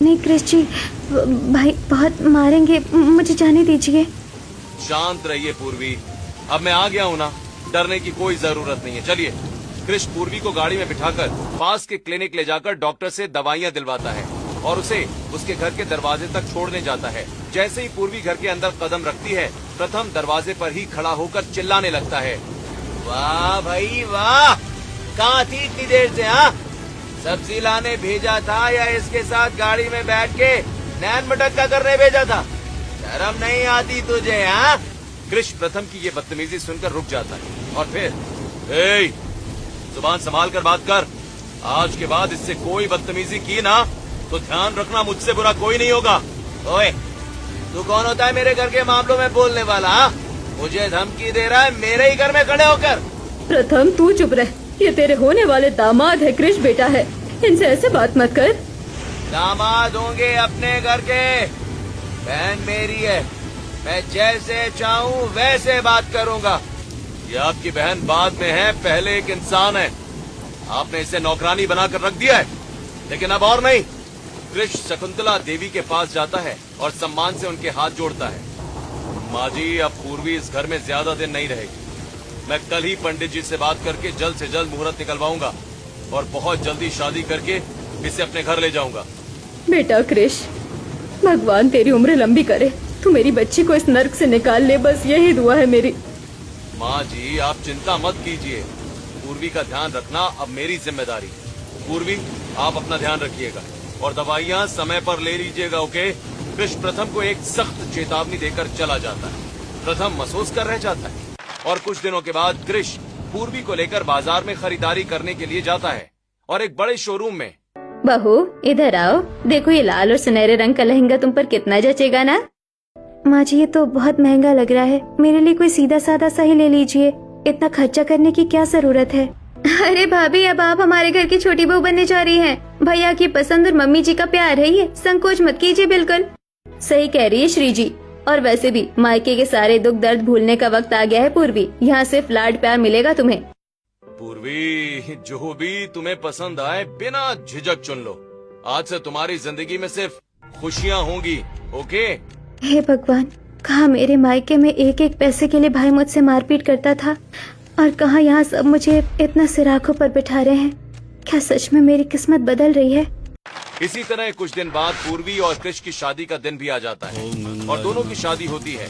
नहीं क्रिश जी, भाई बहुत मारेंगे, मुझे जाने दीजिए। शांत रहिए पूर्वी, अब मैं आ गया हूँ ना, डरने की कोई जरूरत नहीं है। चलिए। क्रिश पूर्वी को गाड़ी में बिठाकर पास के क्लिनिक ले जाकर डॉक्टर से दवाइयाँ दिलवाता है और उसे उसके घर के दरवाजे तक छोड़ने जाता है। जैसे ही पूर्वी घर के अंदर कदम रखती है, प्रथम दरवाजे पर ही खड़ा होकर चिल्लाने लगता है, वाह भाई वाह, कहाँ थी इतनी देर से? हाँ, सब्जी लाने भेजा था या इसके साथ गाड़ी में बैठ के नैन मटक्का करने भेजा था? शर्म नहीं आती तुझे? हाँ। क्रिश प्रथम की ये बदतमीजी सुनकर रुक जाता है और फिर, जुबान संभाल कर बात कर। आज के बाद इससे कोई बदतमीजी की ना तो ध्यान रखना, मुझसे बुरा कोई नहीं होगा। ओए, तू कौन होता है मेरे घर के मामलों में बोलने वाला? हाँ? मुझे धमकी दे रहा है मेरे ही घर में खड़े होकर? प्रथम तू चुप रह, ये तेरे होने वाले दामाद है, क्रिश बेटा है, इनसे ऐसे बात मत कर। दामाद होंगे अपने घर के, बहन मेरी है, मैं जैसे चाहूँ वैसे बात करूँगा। ये आपकी बहन बाद में है, पहले एक इंसान है। आपने इसे नौकरानी बनाकर रख दिया है, लेकिन अब और नहीं। क्रिश शकुंतला देवी के पास जाता है और सम्मान से उनके हाथ जोड़ता है। माँ जी, अब पूर्वी इस घर में ज्यादा दिन नहीं रहेगी। मैं कल ही पंडित जी से बात करके जल्द से जल्द मुहूर्त निकलवाऊंगा और बहुत जल्दी शादी करके इसे अपने घर ले जाऊंगा। बेटा क्रिश, भगवान तेरी उम्र लंबी करे, तू मेरी बच्ची को इस नर्क से निकाल ले, बस यही दुआ है मेरी। माँ जी, आप चिंता मत कीजिए, पूर्वी का ध्यान रखना अब मेरी जिम्मेदारी। पूर्वी, आप अपना ध्यान रखिएगा और दवाइयाँ समय पर ले लीजिएगा, ओके? क्रिश प्रथम को एक सख्त चेतावनी देकर चला जाता है। प्रथम महसूस कर रह जाता है और कुछ दिनों के बाद क्रिश पूर्वी को लेकर बाजार में खरीदारी करने के लिए जाता है और एक बड़े शोरूम में। बहू इधर आओ, देखो ये लाल और सुनहरे रंग का लहंगा तुम पर कितना जचेगा ना। माँ जी, ये तो बहुत महंगा लग रहा है, मेरे लिए कोई सीधा साधा सा ही ले लीजिए, इतना खर्चा करने की क्या जरूरत है? अरे भाभी, अब आप हमारे घर की छोटी बहू बनने जा रही हैं। भैया की पसंद और मम्मी जी का प्यार है ये, संकोच मत कीजिए बिल्कुल। सही कह रही है श्री जी, और वैसे भी मायके के सारे दुख दर्द भूलने का वक्त आ गया है पूर्वी, यहाँ सिर्फ लाड प्यार मिलेगा तुम्हें। पूर्वी, जो भी तुम्हें पसंद आए बिना झिझक चुन लो। आज से तुम्हारी जिंदगी में सिर्फ खुशियाँ होंगी, ओके? हे भगवान, कहाँ मेरे मायके में एक एक पैसे के लिए भाई मुझसे मारपीट करता था और कहाँ यहाँ सब मुझे इतना सिराखों पर बिठा रहे हैं। क्या सच में मेरी किस्मत बदल रही है? इसी तरह कुछ दिन बाद पूर्वी और क्रिश की शादी का दिन भी आ जाता है और दोनों की शादी होती है।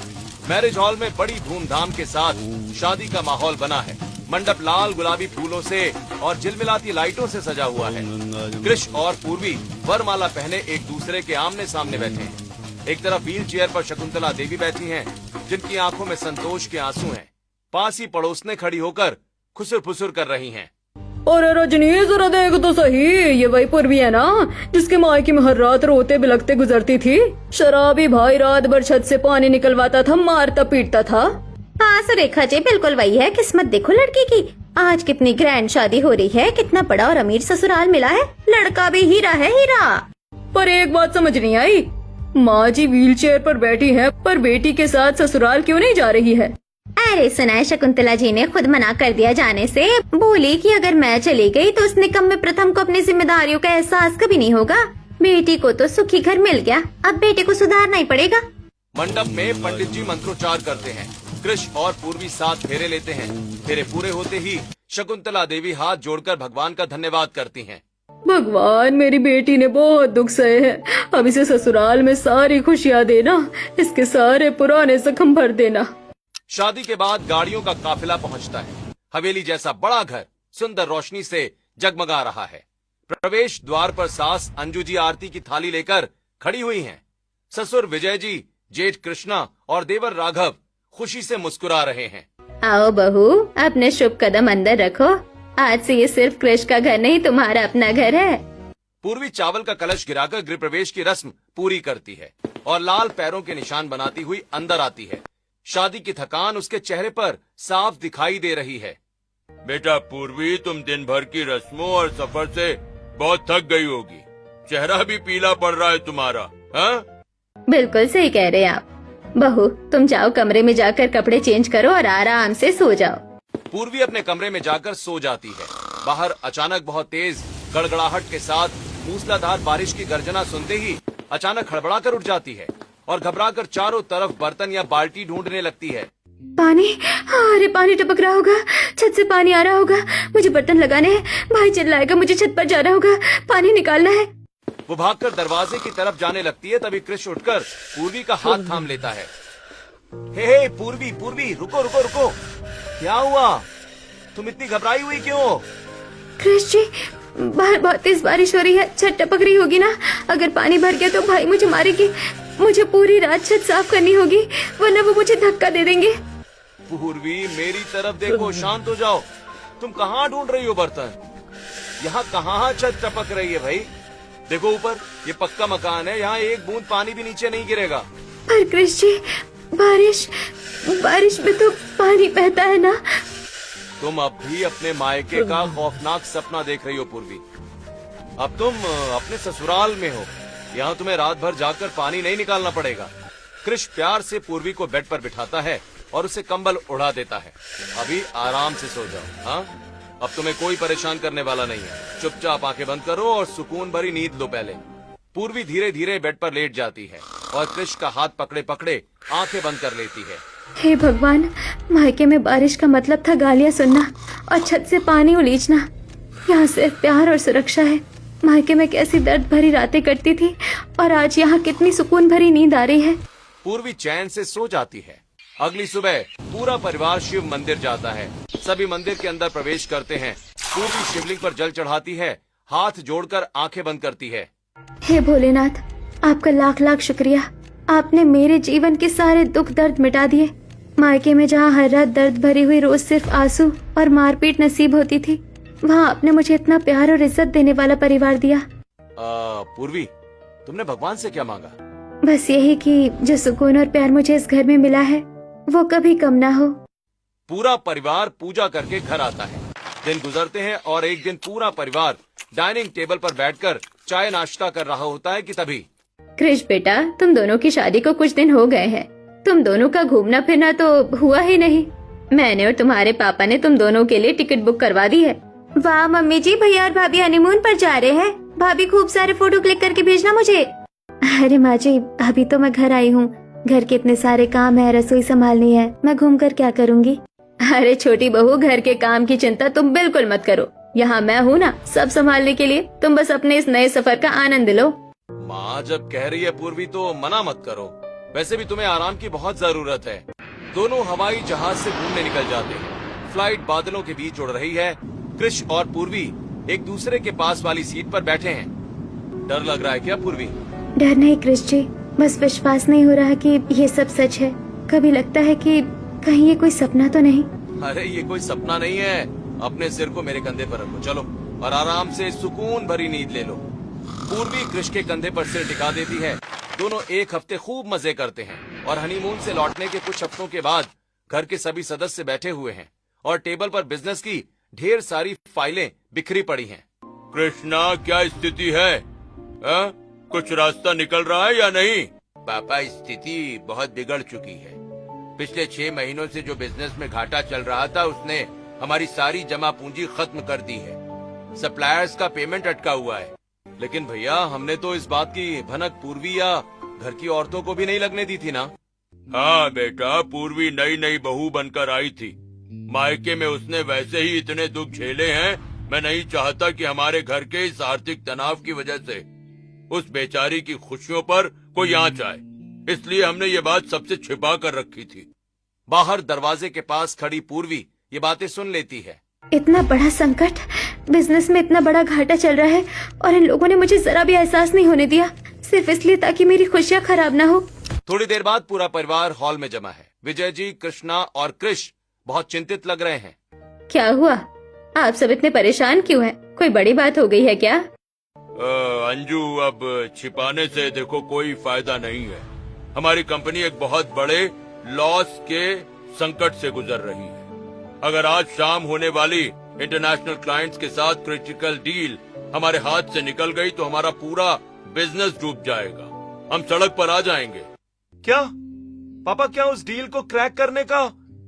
मैरिज हॉल में बड़ी धूमधाम के साथ शादी का माहौल बना है। मंडप लाल गुलाबी फूलों से और झिलमिलाती लाइटों से सजा हुआ है। क्रिश और पूर्वी वरमाला पहने एक दूसरे के आमने सामने बैठे हैं। एक तरफ व्हील चेयर पर शकुंतला देवी बैठी हैं, जिनकी आंखों में संतोष के आंसू हैं। पास ही पड़ोसने खड़ी होकर खुसुर फुसुर कर रही हैं। और रजनी जरा देख तो सही, ये वही पूर्वी है ना जिसके मायके में हर रात रोते बिलखते गुजरती थी? शराबी भाई रात भर छत से पानी निकलवाता था, मारता पीटता था। हाँ सुरेखा जी, बिल्कुल वही है। किस्मत देखो लड़की की, आज कितनी ग्रैंड शादी हो रही है, कितना बड़ा और अमीर ससुराल मिला है, लड़का भी हीरा है हीरा। पर एक बात समझ नहीं आई, माँ जी व्हील चेयर पर बैठी है पर बेटी के साथ ससुराल क्यों नहीं जा रही है? अरे सुना है, शकुंतला जी ने खुद मना कर दिया जाने से, बोली कि अगर मैं चली गई तो उस निकम्मे प्रथम को अपनी जिम्मेदारियों का एहसास कभी नहीं होगा। बेटी को तो सुखी घर मिल गया, अब बेटे को सुधारना ही पड़ेगा। मंडप में पंडित जी मंत्रोच्चार करते हैं। क्रिश और पूर्वी साथ फेरे लेते हैं। फेरे पूरे होते ही शकुंतला देवी हाथ जोड़कर भगवान का धन्यवाद करती हैं। भगवान, मेरी बेटी ने बहुत दुख सहे हैं, अब इसे ससुराल में सारी खुशियाँ देना, इसके सारे पुराने जख्म भर देना। शादी के बाद गाड़ियों का काफिला पहुंचता है। हवेली जैसा बड़ा घर सुंदर रोशनी से जगमगा रहा है। प्रवेश द्वार पर सास अंजू जी आरती की थाली लेकर खड़ी हुई हैं। ससुर विजय जी, जेठ कृष्णा और देवर राघव खुशी से मुस्कुरा रहे हैं। आओ बहू, अपने शुभ कदम अंदर रखो, आज से ये सिर्फ क्रिश का घर नहीं, तुम्हारा अपना घर है। पूर्वी चावल का कलश गिराकर गृह प्रवेश की रस्म पूरी करती है और लाल पैरों के निशान बनाती हुई अंदर आती है। शादी की थकान उसके चेहरे पर साफ दिखाई दे रही है। बेटा पूर्वी, तुम दिन भर की रस्मों और सफर से बहुत थक गई होगी, चेहरा भी पीला पड़ रहा है तुम्हारा। हाँ? बिल्कुल सही कह रहे हैं आप। बहू, तुम जाओ कमरे में जाकर कपड़े चेंज करो और आराम से सो जाओ। पूर्वी अपने कमरे में जाकर सो जाती है। बाहर अचानक बहुत तेज गड़गड़ाहट के साथ मूसलाधार बारिश की गर्जना सुनते ही अचानक हड़बड़ा कर उठ जाती है और घबराकर चारों तरफ बर्तन या बाल्टी ढूंढने लगती है। पानी, अरे पानी टपक रहा होगा, छत से पानी आ रहा होगा, मुझे बर्तन लगाने हैं, भाई चिल्लाएगा, मुझे छत पर जाना होगा, पानी निकालना है। वो भागकर दरवाजे की तरफ जाने लगती है। तभी क्रिश उठकर पूर्वी का हाथ थाम लेता है। हे पूर्वी, पूर्वी, रुको रुको रुको, क्या हुआ? तुम इतनी घबराई हुई क्यों? क्रिश जी, बाहर बहुत तेज बारिश हो रही है, छत टपक रही होगी ना, अगर पानी भर गया तो भाई मुझे मारेगी, मुझे पूरी रात छत साफ करनी होगी, वरना वो मुझे धक्का दे देंगे। पूर्वी, मेरी तरफ देखो, शांत हो जाओ। तुम कहाँ ढूंढ रही हो बर्तन? यहाँ कहाँ छत टपक रही है भाई? देखो ऊपर, ये पक्का मकान है, यहाँ एक बूंद पानी भी नीचे नहीं गिरेगा। पर क्रिश जी, बारिश में तो पानी बहता है ना। तुम अब भी अपने मायके का खौफनाक सपना देख रही हो पूर्वी। अब तुम अपने ससुराल में हो, यहाँ तुम्हें रात भर जाकर पानी नहीं निकालना पड़ेगा। क्रिश प्यार से पूर्वी को बेड पर बिठाता है और उसे कंबल उड़ा देता है। अभी आराम से सो जाओ। हाँ, अब तुम्हें कोई परेशान करने वाला नहीं है। चुपचाप आंखें बंद करो और सुकून भरी नींद लो। पहले पूर्वी धीरे धीरे बेड पर लेट जाती है और क्रिश का हाथ पकड़े पकड़े आंखें बंद कर लेती है। हे भगवान, मायके में बारिश का मतलब था गालियां सुनना और छत से पानी उलीचना। यहाँ सिर्फ प्यार और सुरक्षा है। मायके में कैसी दर्द भरी रातें कटती थी और आज यहाँ कितनी सुकून भरी नींद आ रही है। पूर्वी चैन से सो जाती है। अगली सुबह पूरा परिवार शिव मंदिर जाता है। सभी मंदिर के अंदर प्रवेश करते हैं। पूर्वी शिवलिंग पर जल चढ़ाती है, हाथ जोड़कर आंखें बंद करती है। हे भोलेनाथ, आपका लाख लाख शुक्रिया। आपने मेरे जीवन के सारे दुख दर्द मिटा दिए। मायके में जहाँ हर रात दर्द भरी हुई रोज सिर्फ आंसू और मारपीट नसीब होती थी, वहाँ आपने मुझे इतना प्यार और इज्जत देने वाला परिवार दिया। पूर्वी, तुमने भगवान से क्या मांगा? बस यही कि जो सुकून और प्यार मुझे इस घर में मिला है वो कभी कम ना हो। पूरा परिवार पूजा करके घर आता है। दिन गुजरते हैं और एक दिन पूरा परिवार डाइनिंग टेबल पर बैठकर चाय नाश्ता कर रहा होता है कि तभी क्रिश बेटा, तुम दोनों की शादी को कुछ दिन हो गए हैं, तुम दोनों का घूमना फिरना तो हुआ ही नहीं। मैंने और तुम्हारे पापा ने तुम दोनों के लिए टिकट बुक करवा दी है। वाह मम्मी जी, भैया और भाभी हनीमून पर जा रहे हैं। भाभी खूब सारे फोटो क्लिक करके भेजना मुझे। अरे माँ जी, अभी तो मैं घर आई हूँ, घर के इतने सारे काम है, रसोई संभालनी है, मैं घूम कर क्या करूँगी। अरे छोटी बहू, घर के काम की चिंता तुम बिल्कुल मत करो, यहाँ मैं हूँ ना सब संभालने के लिए। तुम बस अपने इस नए सफर का आनंद लो। माँ जब कह रही है पूर्वी तो मना मत करो। वैसे भी तुम्हें आराम की बहुत जरूरत है। दोनों हवाई जहाज से घूमने निकल जाते हैं। फ्लाइट बादलों के बीच उड़ रही है। क्रिश और पूर्वी एक दूसरे के पास वाली सीट पर बैठे हैं। डर लग रहा है क्या पूर्वी? डर नहीं क्रिश जी, बस विश्वास नहीं हो रहा कि ये सब सच है। कभी लगता है कि कहीं ये कोई सपना तो नहीं। अरे ये कोई सपना नहीं है। अपने सिर को मेरे कंधे पर रखो, चलो, और आराम से सुकून भरी नींद ले लो। पूर्वी क्रिश के कंधे पर सिर टिका देती है। दोनों एक हफ्ते खूब मजे करते हैं और हनीमून से लौटने के कुछ हफ्तों के बाद घर के सभी सदस्य बैठे हुए हैं और टेबल पर बिजनेस की ढेर सारी फाइलें बिखरी पड़ी हैं। कृष्णा, क्या स्थिति है? कुछ रास्ता निकल रहा है या नहीं? पापा, स्थिति बहुत बिगड़ चुकी है। पिछले 6 महीनों से जो बिजनेस में घाटा चल रहा था उसने हमारी सारी जमा पूंजी खत्म कर दी है। सप्लायर्स का पेमेंट अटका हुआ है। लेकिन भैया, हमने तो इस बात की भनक पूर्वी या घर की औरतों को भी नहीं लगने दी थी ना। हाँ बेटा, पूर्वी नई नई बहू बनकर आई थी। मायके में उसने वैसे ही इतने दुख झेले हैं। मैं नहीं चाहता कि हमारे घर के इस आर्थिक तनाव की वजह से उस बेचारी की खुशियों पर कोई आंच आए, इसलिए हमने ये बात सबसे छिपा कर रखी थी। बाहर दरवाजे के पास खड़ी पूर्वी ये बातें सुन लेती है। इतना बड़ा संकट, बिजनेस में इतना बड़ा घाटा चल रहा है और इन लोगों ने मुझे जरा भी एहसास नहीं होने दिया, सिर्फ इसलिए ताकि मेरी खुशियाँ खराब ना हो। थोड़ी देर बाद पूरा परिवार हॉल में जमा है। विजय जी, कृष्णा और क्रिश बहुत चिंतित लग रहे हैं। क्या हुआ? आप सब इतने परेशान क्यों हैं? कोई बड़ी बात हो गई है क्या? अंजू, अब छिपाने से देखो कोई फायदा नहीं है। हमारी कंपनी एक बहुत बड़े लॉस के संकट से गुजर रही है। अगर आज शाम होने वाली इंटरनेशनल क्लाइंट्स के साथ क्रिटिकल डील हमारे हाथ से निकल गई तो हमारा पूरा बिजनेस डूब जाएगा। हम सड़क पर आ जाएंगे। क्या पापा, क्या उस डील को क्रैक करने का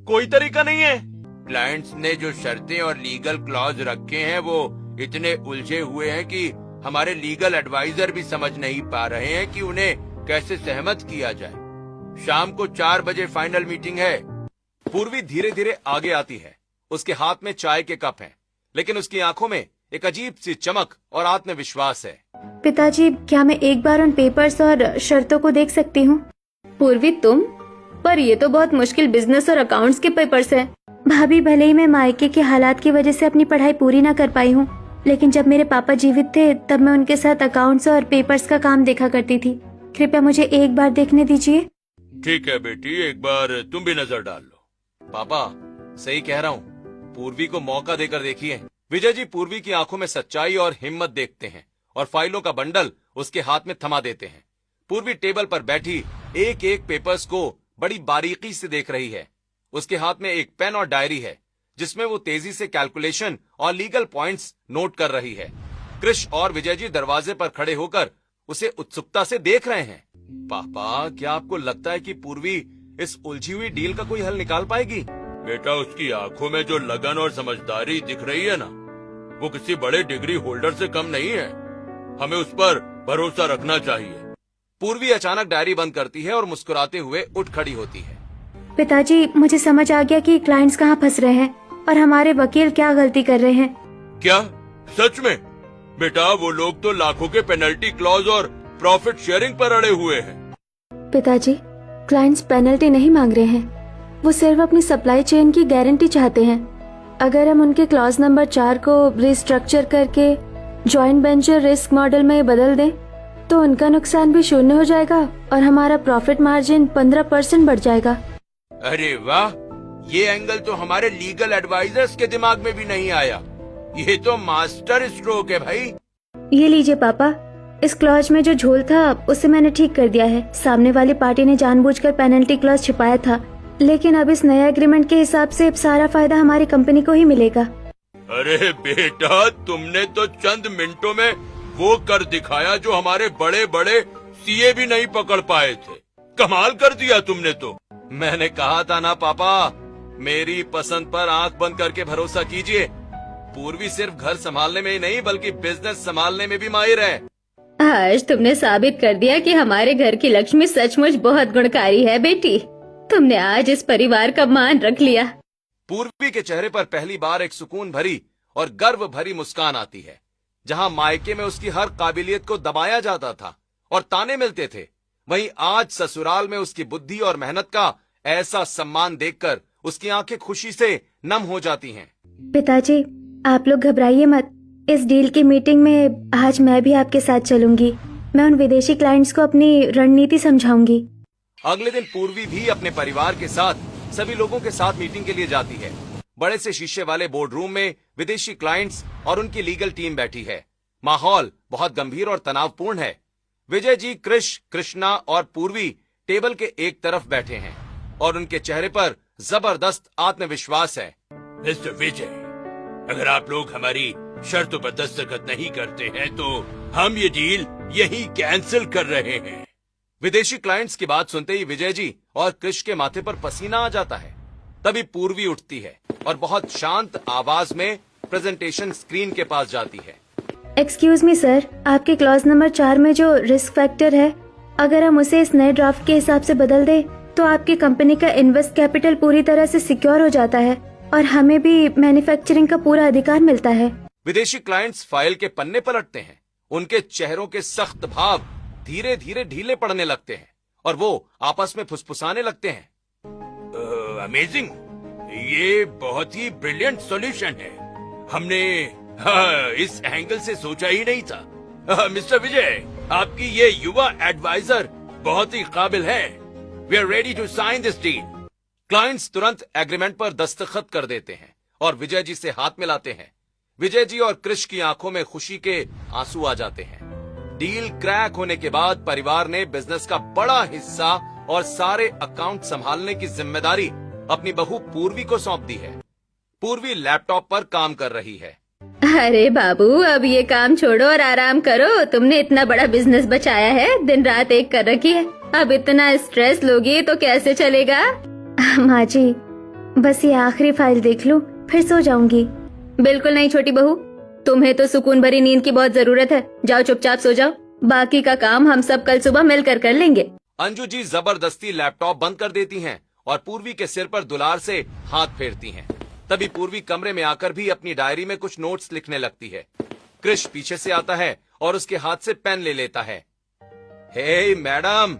कोई तरीका नहीं है? क्लाइंट्स ने जो शर्तें और लीगल क्लॉज रखे हैं वो इतने उलझे हुए हैं कि हमारे लीगल एडवाइजर भी समझ नहीं पा रहे हैं कि उन्हें कैसे सहमत किया जाए। शाम को 4 बजे फाइनल मीटिंग है। पूर्वी धीरे धीरे आगे आती है। उसके हाथ में चाय के कप हैं, लेकिन उसकी आंखों में एक अजीब सी चमक और आत्मविश्वास है। पिताजी, क्या मैं एक बार उन पेपर्स और शर्तों को देख सकती हूँ? पूर्वी, तुम? पर ये तो बहुत मुश्किल बिजनेस और अकाउंट्स के पेपर्स हैं। भाभी, भले ही मैं मायके के हालात की वजह से अपनी पढ़ाई पूरी ना कर पाई हूँ, लेकिन जब मेरे पापा जीवित थे तब मैं उनके साथ अकाउंट्स और पेपर्स का काम देखा करती थी। कृपया मुझे एक बार देखने दीजिए। ठीक है बेटी, एक बार तुम भी नजर डाल लो। पापा, सही कह रहा हूँ, पूर्वी को मौका देकर देखिए। विजय जी पूर्वी की आंखों में सच्चाई और हिम्मत देखते हैं और फाइलों का बंडल उसके हाथ में थमा देते हैं। पूर्वी टेबल पर बैठी एक एक पेपर्स को बड़ी बारीकी से देख रही है। उसके हाथ में एक पेन और डायरी है जिसमें वो तेजी से कैलकुलेशन और लीगल पॉइंट्स नोट कर रही है। कृष और विजय जी दरवाजे पर खड़े होकर उसे उत्सुकता से देख रहे हैं। पापा, क्या आपको लगता है कि पूर्वी इस उलझी हुई डील का कोई हल निकाल पाएगी? बेटा, उसकी आंखों में जो लगन और समझदारी दिख रही है ना, वो किसी बड़े डिग्री होल्डर से कम नहीं है। हमें उस पर भरोसा रखना चाहिए। पूर्वी अचानक डायरी बंद करती है और मुस्कुराते हुए उठ खड़ी होती है। पिताजी, मुझे समझ आ गया कि क्लाइंट्स कहाँ फंस रहे हैं और हमारे वकील क्या गलती कर रहे हैं। क्या सच में? बेटा, वो लोग तो लाखों के पेनल्टी क्लॉज और प्रॉफिट शेयरिंग पर अड़े हुए हैं। पिताजी, क्लाइंट्स पेनल्टी नहीं मांग रहे हैं, वो सिर्फ अपनी सप्लाई चेन की गारंटी चाहते हैं। अगर हम उनके क्लॉज नंबर 4 को रिस्ट्रक्चर करके जॉइंट वेंचर रिस्क मॉडल में बदल दें तो उनका नुकसान भी 0 हो जाएगा और हमारा प्रॉफिट मार्जिन 15% बढ़ जाएगा। अरे वाह, ये एंगल तो हमारे लीगल एडवाइजर्स के दिमाग में भी नहीं आया। ये तो मास्टर स्ट्रोक है भाई। ये लीजिए पापा, इस क्लॉज में जो झोल था उसे मैंने ठीक कर दिया है। सामने वाली पार्टी ने जानबूझकर पेनल्टी क्लॉज छिपाया था, लेकिन अब इस नए एग्रीमेंट के हिसाब से सारा फायदा हमारी कंपनी को ही मिलेगा। अरे बेटा, तुमने तो चंद मिनटों में वो कर दिखाया जो हमारे बड़े बड़े सीए भी नहीं पकड़ पाए थे। कमाल कर दिया तुमने तो। मैंने कहा था ना पापा, मेरी पसंद पर आंख बंद करके भरोसा कीजिए। पूर्वी सिर्फ घर संभालने में ही नहीं बल्कि बिजनेस संभालने में भी माहिर है। आज तुमने साबित कर दिया कि हमारे घर की लक्ष्मी सचमुच बहुत गुणकारी है। बेटी, तुमने आज इस परिवार का मान रख लिया। पूर्वी के चेहरे पर पहली बार एक सुकून भरी और गर्व भरी मुस्कान आती है। जहां मायके में उसकी हर काबिलियत को दबाया जाता था और ताने मिलते थे, वहीं आज ससुराल में उसकी बुद्धि और मेहनत का ऐसा सम्मान देखकर उसकी आंखें खुशी से नम हो जाती हैं। पिताजी, आप लोग घबराइए मत। इस डील की मीटिंग में आज मैं भी आपके साथ चलूंगी। मैं उन विदेशी क्लाइंट्स को अपनी रणनीति समझाऊंगी। अगले दिन पूर्वी भी अपने परिवार के साथ सभी लोगों के साथ मीटिंग के लिए जाती है। बड़े से शीशे वाले बोर्ड रूम में विदेशी क्लाइंट्स और उनकी लीगल टीम बैठी है। माहौल बहुत गंभीर और तनावपूर्ण है। विजय जी, कृष, कृष्णा और पूर्वी टेबल के एक तरफ बैठे हैं और उनके चेहरे पर जबरदस्त आत्मविश्वास है। मिस्टर विजय, अगर आप लोग हमारी शर्तों पर दस्तखत नहीं करते हैं तो हम ये डील यही कैंसिल कर रहे हैं। विदेशी क्लाइंट्स की बात सुनते ही विजय जी और कृष के माथे पर पसीना आ जाता है। तभी पूर्वी उठती है और बहुत शांत आवाज में प्रेजेंटेशन स्क्रीन के पास जाती है। एक्सक्यूज मी सर, आपके क्लॉज नंबर 4 में जो रिस्क फैक्टर है, अगर हम उसे इस नए ड्राफ्ट के हिसाब से बदल दें तो आपकी कंपनी का इन्वेस्ट कैपिटल पूरी तरह से सिक्योर हो जाता है और हमें भी मैन्युफैक्चरिंग का पूरा अधिकार मिलता है। विदेशी क्लाइंट्स फाइल के पन्ने पलटते हैं। उनके चेहरों के सख्त भाव धीरे धीरे ढीले पड़ने लगते हैं और वो आपस में फुसफुसाने लगते हैं। अमेजिंग, ये बहुत ही ब्रिलियंट सॉल्यूशन है। हमने इस एंगल से सोचा ही नहीं था। मिस्टर विजय, आपकी ये युवा एडवाइजर बहुत ही काबिल है। We are ready to sign this deal. Clients तुरंत एग्रीमेंट पर दस्तखत कर देते हैं और विजय जी से हाथ मिलाते हैं। विजय जी और कृष की आंखों में खुशी के आंसू आ जाते हैं। डील क्रैक होने के बाद परिवार ने बिजनेस का बड़ा हिस्सा और सारे अकाउंट संभालने की जिम्मेदारी अपनी बहू पूर्वी को सौंप दी है। पूर्वी लैपटॉप पर काम कर रही है। अरे बाबू, अब ये काम छोड़ो और आराम करो। तुमने इतना बड़ा बिजनेस बचाया है, दिन रात एक कर रखी है। अब इतना स्ट्रेस लोगी तो कैसे चलेगा? माँ जी, बस ये आखिरी फाइल देख लूं, फिर सो जाऊंगी। बिल्कुल नहीं छोटी बहू, तुम्हें तो सुकून भरी नींद की बहुत जरूरत है। जाओ चुपचाप सो जाओ, बाकी का काम हम सब कल सुबह मिलकर कर लेंगे। अंजू जी जबरदस्ती लैपटॉप बंद कर देती हैं और पूर्वी के सिर पर दुलार से हाथ फेरती हैं। तभी पूर्वी कमरे में आकर भी अपनी डायरी में कुछ नोट्स लिखने लगती है। क्रिश पीछे से आता है और उसके हाथ से पेन ले लेता है। हे मैडम,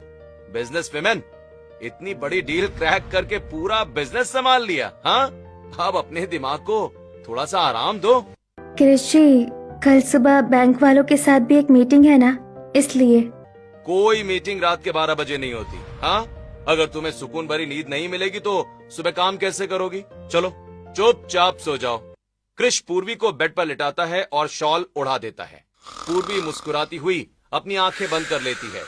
बिजनेस विमेन, इतनी बड़ी डील क्रैक करके पूरा बिजनेस संभाल लिया। हाँ, अब अपने दिमाग को थोड़ा सा आराम दो। क्रिश जी, कल सुबह बैंक वालों के साथ भी एक मीटिंग है ना, इसलिए। कोई मीटिंग रात के 12 बजे नहीं होती। हाँ, अगर तुम्हें सुकून भरी नींद नहीं मिलेगी तो सुबह काम कैसे करोगी? चलो चुपचाप सो जाओ। क्रिश पूर्वी को बेड पर लिटाता है और शॉल उड़ा देता है। पूर्वी मुस्कुराती हुई अपनी आंखें बंद कर लेती है।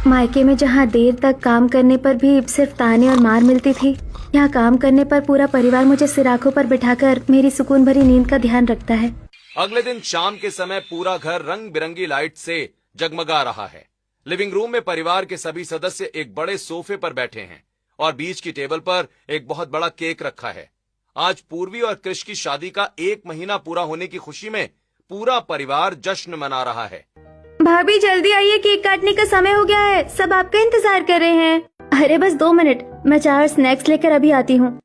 मायके में जहाँ देर तक काम करने पर भी सिर्फ ताने और मार मिलती थी, यहाँ काम करने पर पूरा परिवार मुझे सिराखों पर बिठाकर मेरी सुकून भरी नींद का ध्यान रखता है। अगले दिन शाम के समय पूरा घर रंग बिरंगी लाइट से जगमगा रहा है। लिविंग रूम में परिवार के सभी सदस्य एक बड़े सोफे पर बैठे हैं और बीच की टेबल पर एक बहुत बड़ा केक रखा है। आज पूर्वी और क्रिश की शादी का 1 महीना पूरा होने की खुशी में पूरा परिवार जश्न मना रहा है। भाभी जल्दी आइए, केक काटने का समय हो गया है, सब आपका इंतजार कर रहे हैं। अरे बस 2 मिनट, मैं चाय और स्नैक्स लेकर अभी आती हूँ।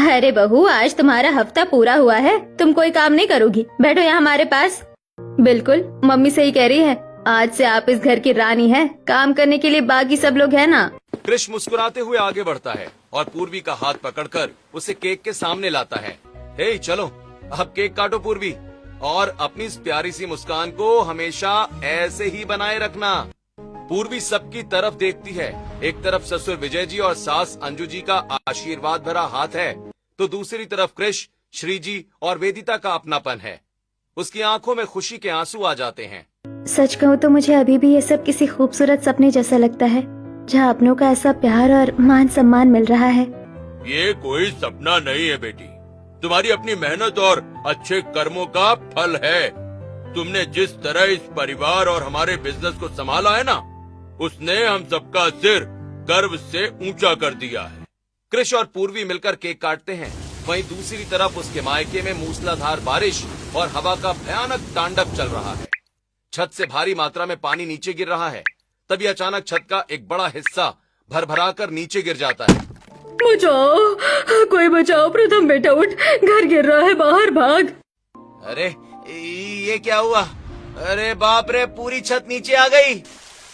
अरे बहू, आज तुम्हारा हफ्ता पूरा हुआ है, तुम कोई काम नहीं करोगी, बैठो यहाँ हमारे पास। बिल्कुल, मम्मी सही कह रही है, आज से आप इस घर की रानी हैं, काम करने के लिए बाकी सब लोग हैं ना। क्रिश मुस्कुराते हुए आगे बढ़ता है और पूर्वी का हाथ पकड़कर उसे केक के सामने लाता है। हे चलो, अब केक काटो पूर्वी, और अपनी इस प्यारी सी मुस्कान को हमेशा ऐसे ही बनाए रखना। पूर्वी सबकी तरफ देखती है। एक तरफ ससुर विजय जी और सास अंजू जी का आशीर्वाद भरा हाथ है, तो दूसरी तरफ क्रिश, श्री जी और वेदिता का अपनापन है। उसकी आंखों में खुशी के आंसू आ जाते हैं। सच कहूँ तो मुझे अभी भी ये सब किसी खूबसूरत सपने जैसा लगता है, जहाँ अपनों का ऐसा प्यार और मान सम्मान मिल रहा है। ये कोई सपना नहीं है बेटी, तुम्हारी अपनी मेहनत और अच्छे कर्मों का फल है। तुमने जिस तरह इस परिवार और हमारे बिजनेस को संभाला है ना, उसने हम सबका सिर गर्व से ऊंचा कर दिया है। क्रिश और पूर्वी मिलकर केक काटते हैं। वहीं दूसरी तरफ उसके मायके में मूसलाधार बारिश और हवा का भयानक तांडव चल रहा है। छत से भारी मात्रा में पानी नीचे गिर रहा है। तभी अचानक छत का एक बड़ा हिस्सा भरभरा कर नीचे गिर जाता है। बचाओ, कोई बचाओ, प्रथम बेटा उठ, घर गिर रहा है, बाहर भाग। अरे ये क्या हुआ? अरे बाप रे, पूरी छत नीचे आ गई।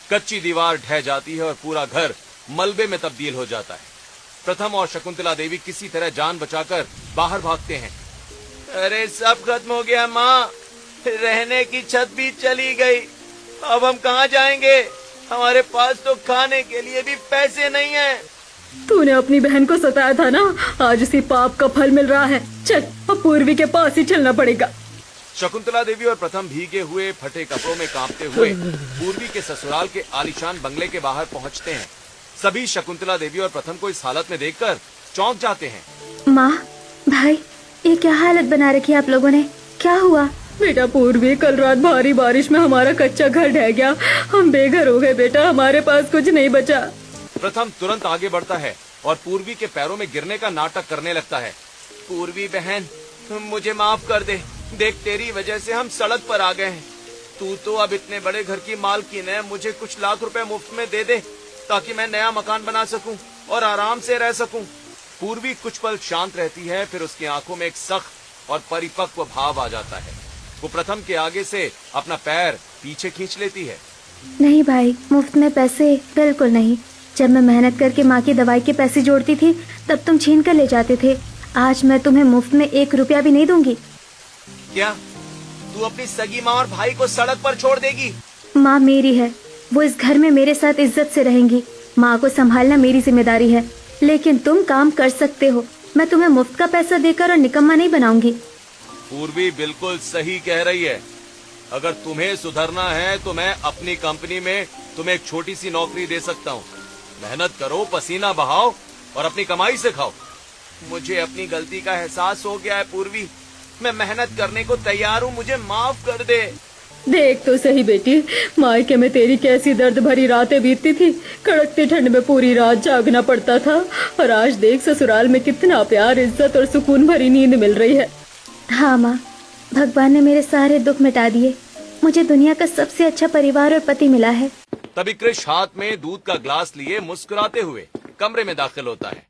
कच्ची दीवार ढह जाती है और पूरा घर मलबे में तब्दील हो जाता है। प्रथम और शकुंतला देवी किसी तरह जान बचाकर बाहर भागते हैं। अरे सब खत्म हो गया माँ, रहने की छत भी चली गई। अब हम कहाँ जाएंगे? हमारे पास तो खाने के लिए भी पैसे नहीं हैं। तूने अपनी बहन को सताया था ना, आज उसी पाप का फल मिल रहा है। चल, अब पूर्वी के पास ही चलना पड़ेगा। शकुंतला देवी और प्रथम भीगे हुए फटे कपड़ों में कांपते हुए पूर्वी के ससुराल के आलीशान बंगले के बाहर पहुंचते हैं। सभी शकुंतला देवी और प्रथम को इस हालत में देखकर चौंक जाते हैं। माँ, भाई, ये क्या हालत बना रखी है आप लोगों ने? क्या हुआ? बेटा पूर्वी, कल रात भारी बारिश में हमारा कच्चा घर ढह गया, हम बेघर हो गए बेटा, हमारे पास कुछ नहीं बचा। प्रथम तुरंत आगे बढ़ता है और पूर्वी के पैरों में गिरने का नाटक करने लगता है। पूर्वी बहन, मुझे माफ कर दे, देख तेरी वजह से हम सड़क पर आ गए हैं। तू तो अब इतने बड़े घर की मालकिन है, मुझे कुछ लाख रुपए मुफ्त में दे दे ताकि मैं नया मकान बना सकूं और आराम से रह सकूं। पूर्वी कुछ पल शांत रहती है, फिर उसकी आंखों में एक सख्त और परिपक्व भाव आ जाता है। वो प्रथम के आगे से अपना पैर पीछे खींच लेती है। नहीं भाई, मुफ्त में पैसे बिल्कुल नहीं। जब मैं मेहनत करके माँ की दवाई के पैसे जोड़ती थी तब तुम छीन कर ले जाते थे। आज मैं तुम्हें मुफ्त में 1 रुपया भी नहीं दूंगी। क्या तू अपनी सगी माँ और भाई को सड़क पर छोड़ देगी? माँ मेरी है, वो इस घर में मेरे साथ इज्जत से रहेंगी। माँ को संभालना मेरी जिम्मेदारी है, लेकिन तुम काम कर सकते हो। मैं तुम्हें मुफ्त का पैसा देकर और निकम्मा नहीं बनाऊंगी। पूर्वी बिल्कुल सही कह रही है। अगर तुम्हें सुधरना है तो मैं अपनी कंपनी में तुम्हें एक छोटी सी नौकरी दे सकता हूँ। मेहनत करो, पसीना बहाओ और अपनी कमाई से खाओ। मुझे अपनी गलती का एहसास हो गया है पूर्वी, मैं मेहनत करने को तैयार हूँ, मुझे माफ कर दे। देख तो सही बेटी, मायके में तेरी कैसी दर्द भरी रातें बीतती थी। कड़कती ठंड में पूरी रात जागना पड़ता था, और आज देख ससुराल में कितना प्यार, इज्जत और सुकून भरी नींद मिल रही है। हाँ माँ, भगवान ने मेरे सारे दुख मिटा दिए। मुझे दुनिया का सबसे अच्छा परिवार और पति मिला है। तभी क्रिश हाथ में दूध का ग्लास लिए मुस्कुराते हुए कमरे में दाखिल होता है।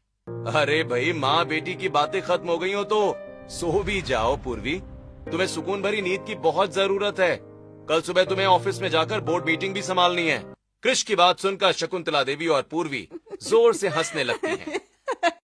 अरे भाई, माँ बेटी की बातें खत्म हो गई हो तो सो भी जाओ पूर्वी। तुम्हें सुकून भरी नींद की बहुत जरूरत है। कल सुबह तुम्हें ऑफिस में जाकर बोर्ड मीटिंग भी संभालनी है। क्रिश की बात सुनकर शकुंतला देवी और पूर्वी जोर से हंसने लगती हैं।